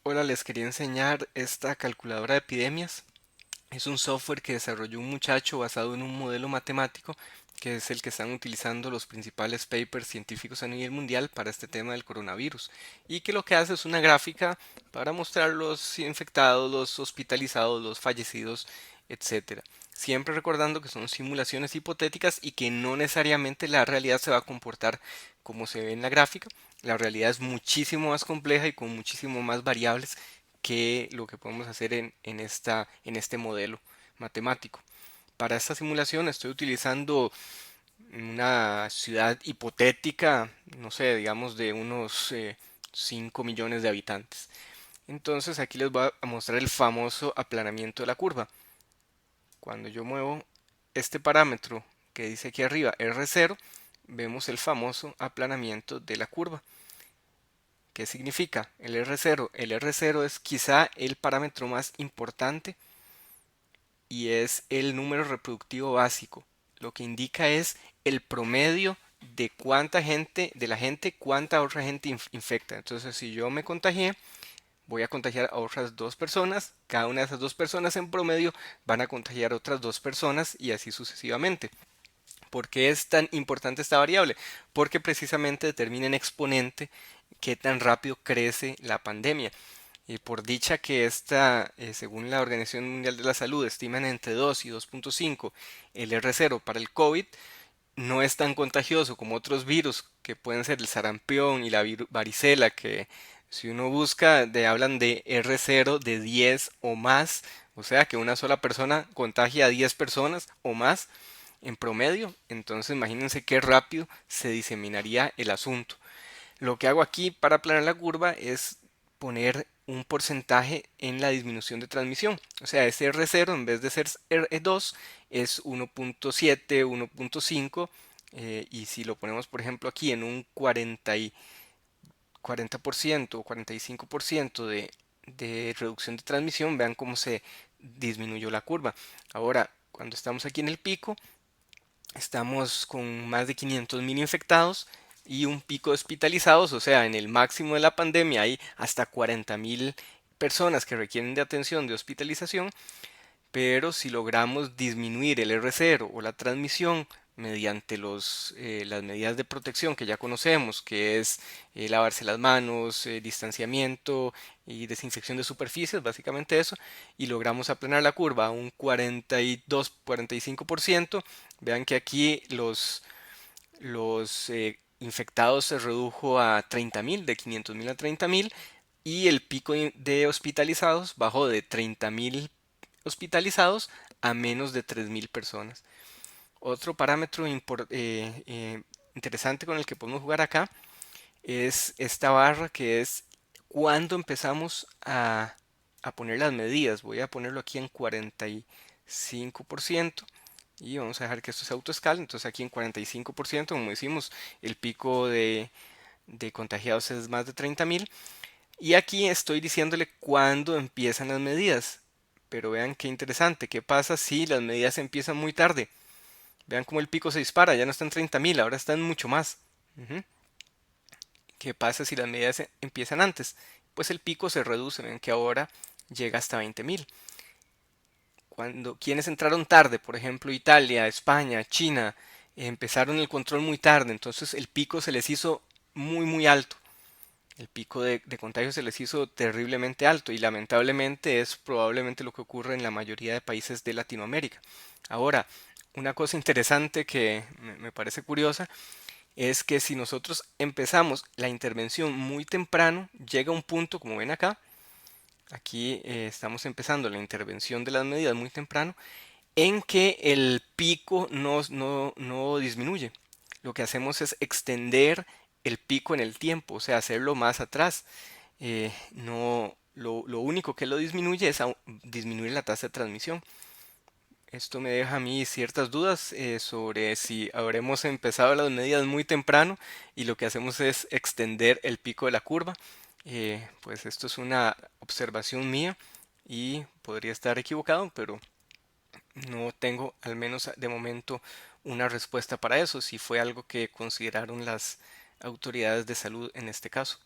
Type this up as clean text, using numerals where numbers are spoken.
Hola, les quería enseñar esta calculadora de epidemias. Es un software que desarrolló un muchacho basado en un modelo matemático que es el que están utilizando los principales papers científicos a nivel mundial para este tema del coronavirus y que lo que hace es una gráfica para mostrar los infectados, los hospitalizados, los fallecidos, etcétera. Siempre recordando que son simulaciones hipotéticas y que no necesariamente la realidad se va a comportar como se ve en la gráfica. La realidad es muchísimo más compleja y con muchísimo más variables que lo que podemos hacer en este modelo matemático. Para esta simulación estoy utilizando una ciudad hipotética, no sé, digamos de unos 5 millones de habitantes. Entonces aquí les voy a mostrar el famoso aplanamiento de la curva. Cuando yo muevo este parámetro que dice aquí arriba R0, vemos el famoso aplanamiento de la curva. ¿Qué significa el R0? El R0 es quizá el parámetro más importante y es el número reproductivo básico. Lo que indica es el promedio de cuánta gente, de la gente, cuánta otra gente infecta. Entonces, si yo me contagié, voy a contagiar a otras dos personas. Cada una de esas dos personas en promedio van a contagiar a otras dos personas y así sucesivamente. ¿Por qué es tan importante esta variable? Porque precisamente determina en exponente qué tan rápido crece la pandemia. Y por dicha que esta, según la Organización Mundial de la Salud, estiman entre 2 y 2.5 el R0 para el COVID, no es tan contagioso como otros virus que pueden ser el sarampión y la varicela, que si uno busca, hablan de R0 de 10 o más, o sea que una sola persona contagia a 10 personas o más en promedio. Entonces imagínense qué rápido se diseminaría el asunto. Lo que hago aquí para aplanar la curva es poner un porcentaje en la disminución de transmisión. O sea, ese R0 en vez de ser R2 es 1.7, 1.5 y si lo ponemos por ejemplo aquí en un 40% o 45% de reducción de transmisión, vean cómo se disminuyó la curva. Ahora, cuando estamos aquí en el pico, estamos con más de 500.000 infectados y un pico de hospitalizados, o sea, en el máximo de la pandemia hay hasta 40.000 personas que requieren de atención de hospitalización, pero si logramos disminuir el R0 o la transmisión mediante las medidas de protección que ya conocemos, que es lavarse las manos, distanciamiento y desinfección de superficies, básicamente eso, y logramos aplanar la curva a un 42-45%, vean que aquí los infectados se redujo a 30.000, de 500.000 a 30.000, y el pico de hospitalizados bajó de 30.000 hospitalizados a menos de 3.000 personas. Otro parámetro interesante con el que podemos jugar acá es esta barra que es cuando empezamos a poner las medidas. Voy a ponerlo aquí en 45% y vamos a dejar que esto se autoescale. Entonces aquí en 45%, como decimos, el pico de contagiados es más de 30.000. Y aquí estoy diciéndole cuándo empiezan las medidas. Pero vean qué interesante, qué pasa si las medidas empiezan muy tarde. Vean cómo el pico se dispara, ya no están 30.000, ahora están mucho más. Ujú. ¿Qué pasa si las medidas empiezan antes? Pues el pico se reduce, ven que ahora llega hasta 20.000. Cuando quienes entraron tarde, por ejemplo Italia, España, China, empezaron el control muy tarde, entonces el pico se les hizo muy alto. El pico de contagio se les hizo terriblemente alto y lamentablemente es probablemente lo que ocurre en la mayoría de países de Latinoamérica. Ahora, una cosa interesante que me parece curiosa es que si nosotros empezamos la intervención muy temprano, llega un punto, como ven acá, aquí estamos empezando la intervención de las medidas muy temprano, en que el pico no disminuye. Lo que hacemos es extender el pico en el tiempo, o sea, hacerlo más atrás. No, lo único que lo disminuye es disminuir la tasa de transmisión. Esto me deja a mí ciertas dudas sobre si habremos empezado las medidas muy temprano y lo que hacemos es extender el pico de la curva. Pues esto es una observación mía y podría estar equivocado, pero no tengo, al menos de momento, una respuesta para eso, si fue algo que consideraron las autoridades de salud en este caso.